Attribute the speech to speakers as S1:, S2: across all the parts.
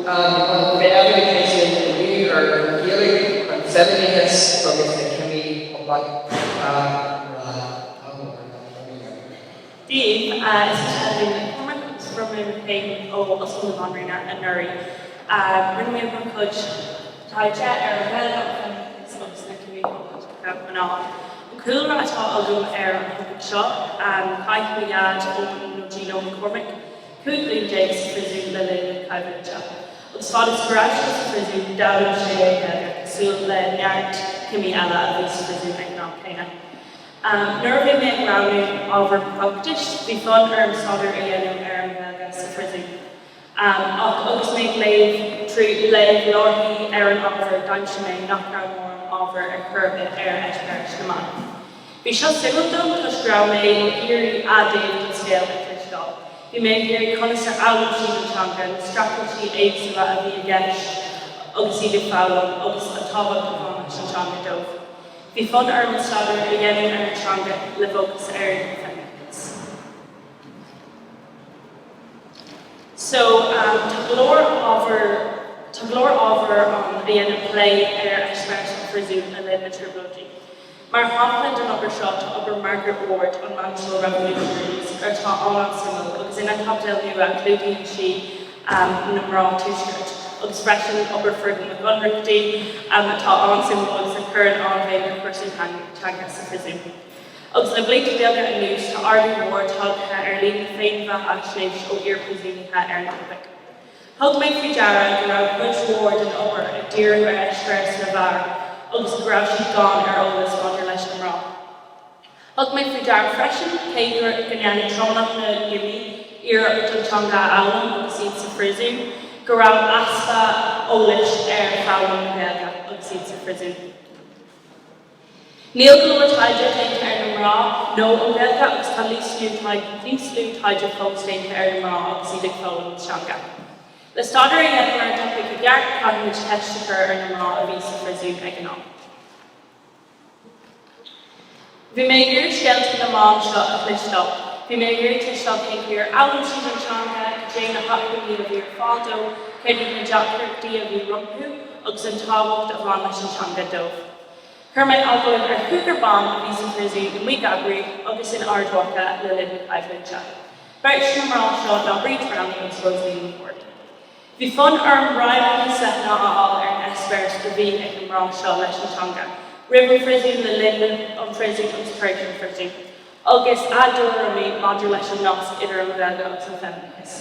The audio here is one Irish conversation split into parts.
S1: An bheadh chéisiún ní ar ghiallaigh an feminines agus na cimí
S2: Dave is attending cormaic from Payne ó Oscar Manrina and Nuri. Bring me from coach Taija Arabella is on the cimí an cool atá agam an seo caiithmiad ó nó Gino McCormick, cúd blue days frizú le linn caiithmiad. Agus fád is garage frizú dawr sé súl le neart cimí eile a bhís frizú ag ná céine. Nervy me grounding over practice, the fun solder an agus frizú. Agus make lave tree lave lorhi an over danshime knockdown more over a curve eisbert na man. Bhí seo sigildom tuis grá mé irí adéh scéal trisdal. Bhí mé irí conisar álam síotanga na strategy éagsúla a bhí gceist agus iad fálam agus an tábhacht go bhána sintanga dómh. Bhí fun stadar a dhéanamh ar antanga le focus feminists. So, tá glór ábhar a dhéanamh play ar eisbert frizú a le na tribology. Mar hapland an upper shot upper Margaret Ward on Manchester Revolutionaries ar tá an simú agus ina capdel nua including she na mrá t-shirt agus freisin upper Fergus na Gunrichty atá an simú agus a current an bhéh na person tanga sa frizú. Agus na bléit beaga a nús tá Arden Ward thugtha ar lína féinmha a snéis ó iar presúnithe ar na Quebec. Thug méid fao deara go raibh muid Ward an upper a dtír ar eisbert na bhar agus go raibh siad gán ar ólas maidir leis an rá. Thug méid fao deara freisin céidir gneanna trónach na gimí ar antanga álam agus iad sa frizú go raibh aspa ólis ar fálam na bheaga agus iad sa frizú. Níl go leir taidir teinte ar na mrá nó an bheaga agus tá líslú taidir fós teinte ar na mrá agus iad ag fálam teanga. Le stadar a dhéanamh ar topic a gheart caiithmid teistechar ar na mrá a bhí sa frizú ag an am. Bhí mé iar scealta na mám seo a chluisteá. Bhí mé iar tuisteá céimhíar álam siad an teanga dé na hapaí a bhí ar fádó, céidir na deachtartaí a bhí rumpú agus an tábhacht a bhain leis an teanga dómh. Cormaic aglaim ar thugar ban a bhí sa frizú i mí gabrií agus in ardhacha le linn na caiithmiide. Beirt na mrá seo ná brí tránna agus Rosalie Ford. Bhí fun an ráid setna áil ar an eisbert go bhí ag an mrá seo leis an teanga. River frizú le linn an frizú agus tradition frizú. Agus adúir mé maidir leis an nás idir an bheaga agus an feminists.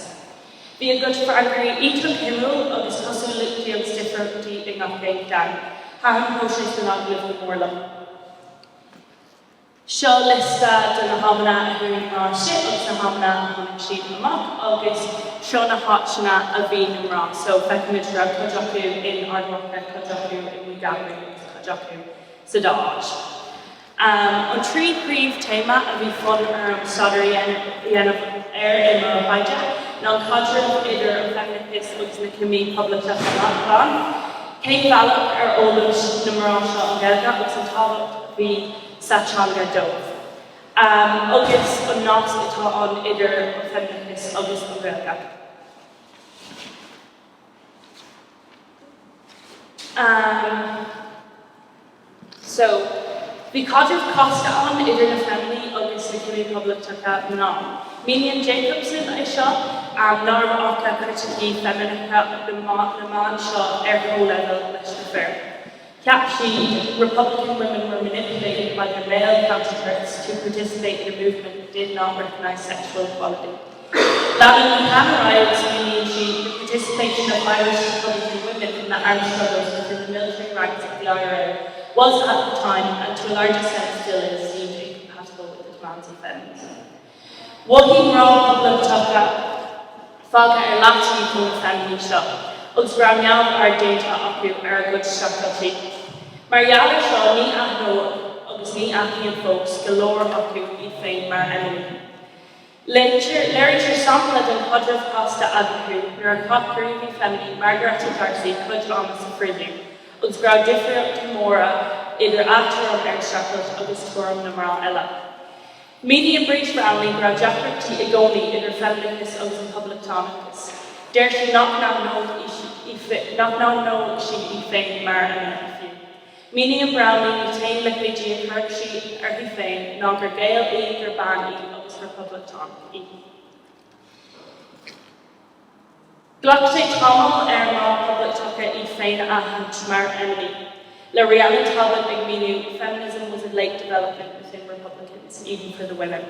S2: Bhí an good fragraí ítan himú agus cosú litliams differentí ag nach céim dan. Háim hóisiis den aglah na mórlam. Seo lista den na hamna a bhúin mar siad agus na hamna a bhúin siad amach agus seo na háitseanna a bhí na mrá. So feicimid raibh codeacu in ardhacha, codeacu in mí gabrií agus codeacu sa dáis. An trí príomh téma a bhí fun ar stadar dhéanamh ar in mar haide ná cadreamh idir an feminists agus na cimí poblachta an cé bhealach ar ólas na mrá seo an bheaga agus an tábhacht bhí sa teanga dómh. Agus an nás atá an idir an feminists agus an bheaga. So, bhí cadreamh costa an idir na family agus na cimí poblachta ná. Minion Jacobson é seo nárbh ácha criticí feministacha na man seo ar ó-level leis na fear. Ceap siad, Republican women were manipulated by their male counterparts to participate in a movement that did not recognize sexual equality. Lavin Hammerai meaning the participation of Irish Republican women in the armed struggles within the military ranks of the IRA was at the time, and to a large extent still is, deemed incompatible with the demands of feminism. Walking around public tuga, faga ar látaí chun na family seo, agus ra meall ar déanta acu ar a good strategy. Mar gheallar seo ní aithno agus ní aithníonn folks go leor acu í féin mar enemy. Literature sampla den cadreamh costa agachu nuair a catgurúbhí feminine Margaret Darcy chud am sa frizú, agus gra difriúcht móra idir afteram ar strategy agus tuairim na mrá eile. Media breach rally gra deachtartaí i gcónaí idir feminists agus an public tánaachtas. Deir sin nach ná nó no she féin mar an fiú. Míní an Brownlee ní tain le bidí an thug si ar hi féin ná gur gael gur ban agus Republic Tom í. Glach sé tamil má public tucha í féin a hant mar enemy. La reality Talbot ag míniu, feminism was a late development within Republicans, even for the women.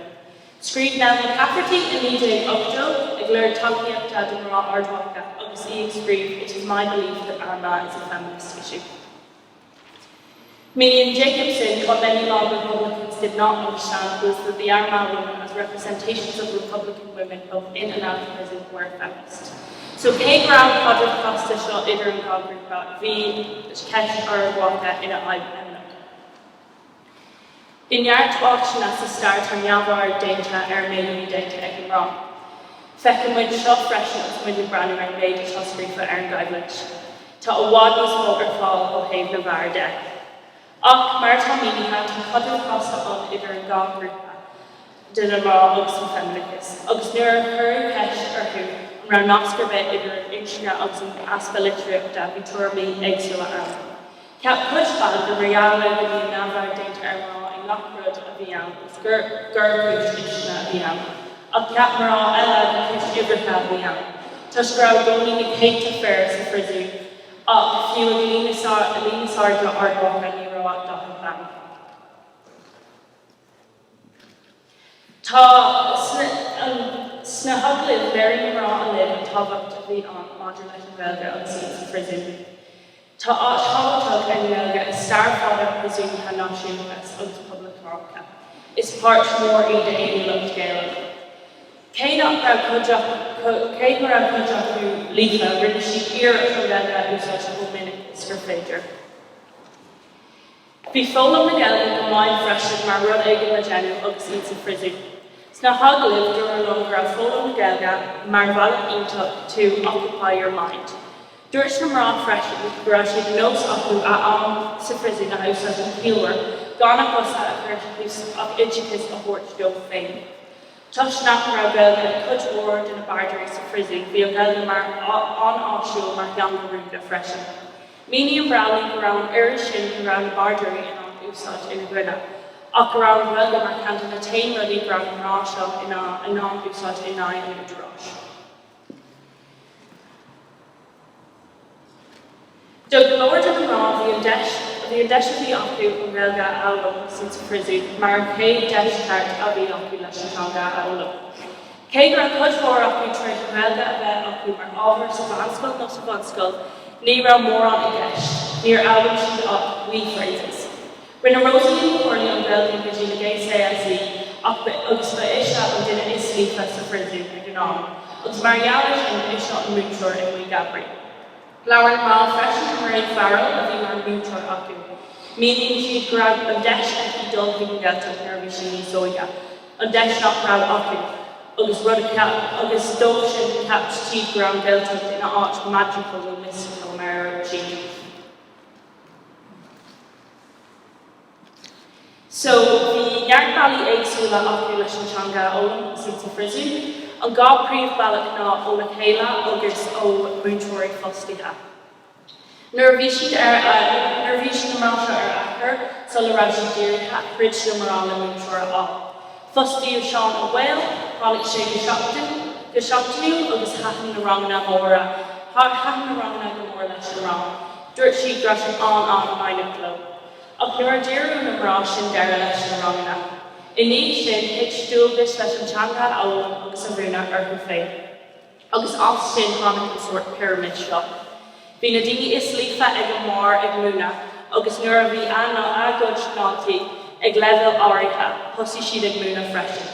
S2: Screed now McCafferty and EJ Upjo, ag leir takiachta den rá ardhacha, agus screed, it is my belief that Armagh is a feminist issue. Minion Jacobson, what many law Republicans did not understand was that the Armagh women as representations of Republican women both in and out of prison were feminist. So Kay Brown Quadrant Costa shot idir an Gogrúpa hí ceist ar bhacha ina eibhlín. Inheart auction as a start an neamhar déanta méidir déanta ag an rá. Fecin muid seo freisin as muid breanú ar méidir seo scríofa ar an gaiblint. Tá ó bhád níos mó ar fáil ó thaobh na bhar de. Ach mar tá mínithe tá Quadrant Costa an idir an Gogrúpa den an rá agus an feministas, agus nuair chur ceist ar thu Ra Oscar bit idir inchna agus an aspa literaíochta bhí tuairbí éagsúla ann. Ceap pushbal go réala go bhí námhar déanta ar rá in lachrúd a bhí ann, gus gurúis inchna a bhí ann. Ach ceap marrá eile na cúis ibricha a bhí ann. Tus go raibh gcónaí na céinte fearr sa frisú, ach fiú a líanasáir do ardhacha ní rá dachar bhean. Tá sna haglaigh léirí rá a lib an tábhacht a bhí an maidir leis an bhilge agus sa frisú. Tá tábhachtach an bhilge is stair fád a prisún tá náisiúntas agus public marca. Is páirt mór iad a éí lucht Gaeilge. Cé nach raibh chuideachú lífa rinne si ar an bhilge úsáid a minic is gur féidir. Bhí fólam na Gaeilge go máid freisin mar rud éige le déanú agus iad sa frisú. Sna haglaigh dúir long ra fólam na Gaeilge mar bhailg ionach to occupy your mind. Dúirt na mrá freisin go raibh siad nós acu a am sa frisú na úsáid an cíúir gan acusa a chuirthús ach idchas a bhairt dó féin. Tá nach raibh Gaeilge chuid mór den na bardaí sa frisú bhí an Gaeilge mar an áisiúil mar cheangaúna freisin. Míní an Brownlee go raibh an iiri sin go raibh na bardaí in an úsáid ina gcuine. Ach around Gaeilge mar cheanta na tain rudí gra an rá seo in an úsáid in an údarrás. Do go leir an rá bhí an deis bhí acu an Gaeilge eolalam san sa frisú mar cé deisceart a bhí acu leis an teanga eolalam. Cé gur an chuid mór acu tríd an Gaeilge a bheith acu mar ábhar sa bhanscoil nó sa bhanscoil, ní raibh mór an i gceist, níor eolalam siad ach wee phrases. Rinne Rosalie Corley an Gaeilge go dtí na GCSE agus ba isise an duine is lífa sa frisú ag an am, agus mar ghealais an isise an múteoir in Mí Gabhrí. Leabhar má freisin an Mairead Farrell a bhí mar múteoir acu. Míníonn siad go raibh an deis aici dul bhí an Gaeltacht ar bhí sin níos óige. An deis nach raibh acu, agus rud agus dóibh sin ceapt siad go raibh an Gaeltacht ina áit magical ó mystical mar sin. So, the Neart Valley éagsúla acu leis an teanga eolalam san sa frisú, an gá príomhbealach ná ó na chéile agus ó múteoirí fostaithe. Nuair bhí siad na mráise ar achar, so le raibh siad dírithe rid na mrá le múteoir á. Fostaíodh Seán ó Bhail, tháinig sé go seachtainú agus hatan na rangana móra, hatan na rangana go mór leis an rang. Dúirt siad gra sin an maidin gló. Ach nuair díreú na mrá sin deire leis na rangana. I níl sin hit stúlgus leis an teanga eolalam agus an bhúna ar go féin. Agus as sin tháinig an sort pyramid seo. Bhí na daoine is lífa ag an mór ag múna, agus nuair a bhí agóid nátaí ag leibhéal áirithe, thosaigh siad ag múna freisin.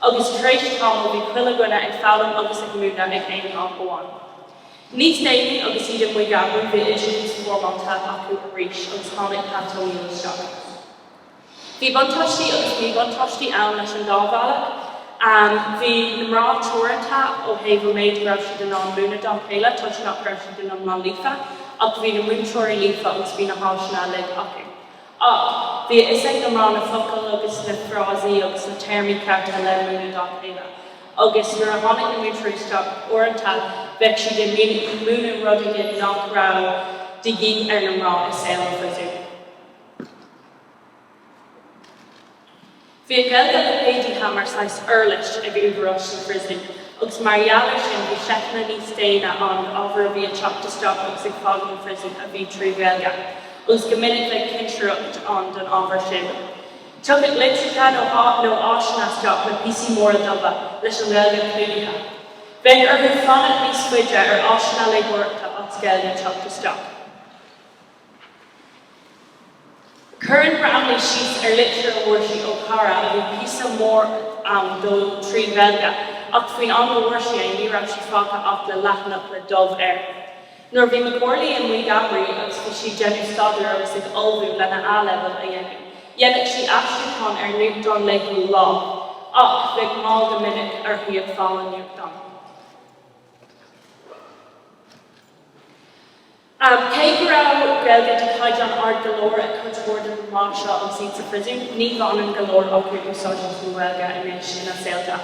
S2: Agus tréis tamil bhí cuile gcuine ag fálam agus ag múna ag aon amháin. Níos déanaí agus iad Mí Gabhrí bhí isisiús formálta acu a rís agus tháinig catóíon seach. Bhí buntáistí agus bhí buntáistí ann leis an dábhailach, bhí na mrá tuaireanta ó thaobh méid raibh siad in an múna dá chéile, tá sin nach raibh siad in an má lífa, ach bhí na múteoirí lífa agus bhí na háisina le acu. Ach, bhí is ag na mrá na focail agus na phrásaí agus na téirmí cearta le múna dá chéile. Agus nuair a tháinig na múteoirí isteach uaireanta bheadh si de múna rudaige nach rá de dhíth ar na mrá is saoil frisú. Bhí an gailge le péidí hamar sais earlis ag uachtarás na frisú, agus mar gheallar sin bhí seachna níos déine an ábhar a bhí an teachtasteach agus ag fágan na frisú a bhí trí gailge, agus go minic le cinseacht an don ábhar sin. Tugadh litrecha nó áisinasteach na písí mór dubha leis an gailge clúdaithe. Bheadh ar thu fanacht níos faide ar áisina le ghuairta as gailge teachtasteach. Current Bramley sheets are literal worship O'Hara a bhí písa mór dó trí gailge, ach faoin an go worship a ní raibh si fácha ach le leathnach le dubh air. Nuair bhí McCorley an mí gabhraí agus bhí si Jenny Stoddard agus ag olbhú lena A-level a dhéanamh. Dhéanamh si aistriúchan ar nuachtáin leithú lá, ach bheadh máil go minic ar thuíoh fáil nuachtáin. Cé go raibh gailge de caid an ard galóir a chuirtmór an má seo an siad sa frisú, ní bhain an galóir ócú úsáidin fú gailge in éis sin a saolta.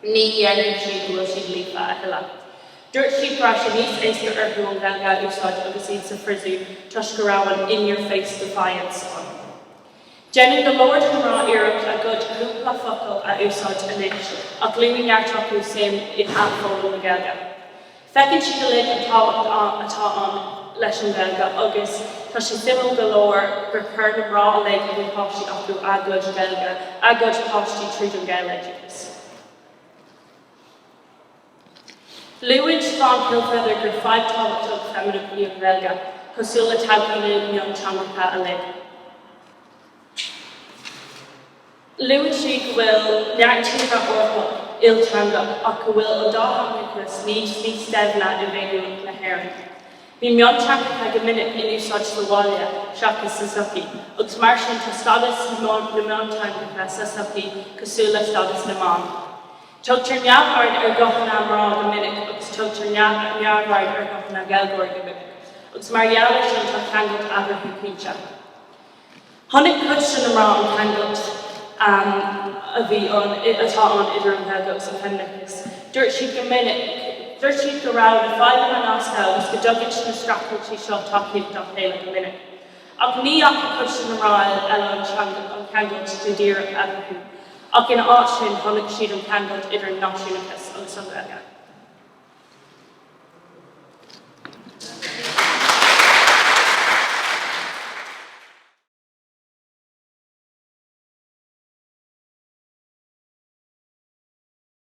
S2: Ní dhéanamh siad bhfuil siad lífa a heile. Dúirt siad gra sé níos éasca orthú an gailge úsáid agus siad sa frisú tuis go raibh an in-your-face defiance an. Déanann galóir an rá iirecht a gcuid cúpla focail a úsáid in éis, ach luimhneart acu sin in athfóil na gailge. Fecinn si go lid atá an leis an gailge agus tá si simú galóir gur chuir na rá a le go páistí acu agóid gailge, agóid páistí tríd an gailgeachas. Luid Spawn Pilfeather gur 5 tábhachtach feminine bhí an gailge, cosúil le tabhaína mion teangacha a le. Luid si go bhfuil nearttíre ortha iltanga ach go bhfuil an dáthachas níos stebla i bhéú na haireann. Bhí meonteangacha go minic in úsáid sa bháile seachas sa suchaí, agus mar sin tá stadas na meonteangacha sa suchaí cosúil le stadas na mán. Tugtar neamhard ar gothanna mrá go minic agus tugtar neamhard ar gothanna gailgeoir go minic, agus mar gheallar sin tá teangailt athrathú cuinte. Tháinig cuid sin na mrá an teangailt a bhí atá an idir an gailge agus an feminists. Dúirt siad go raibh na fáile na nasca agus go dtugann na strachailtí seo takeíocht don chéile go minic. Ach ní ach cuid sin na mrá eile an teangailt de díreach athrathú, ach in áit sin tháinig siad an teangailt idir náisiúnachas agus an gailge.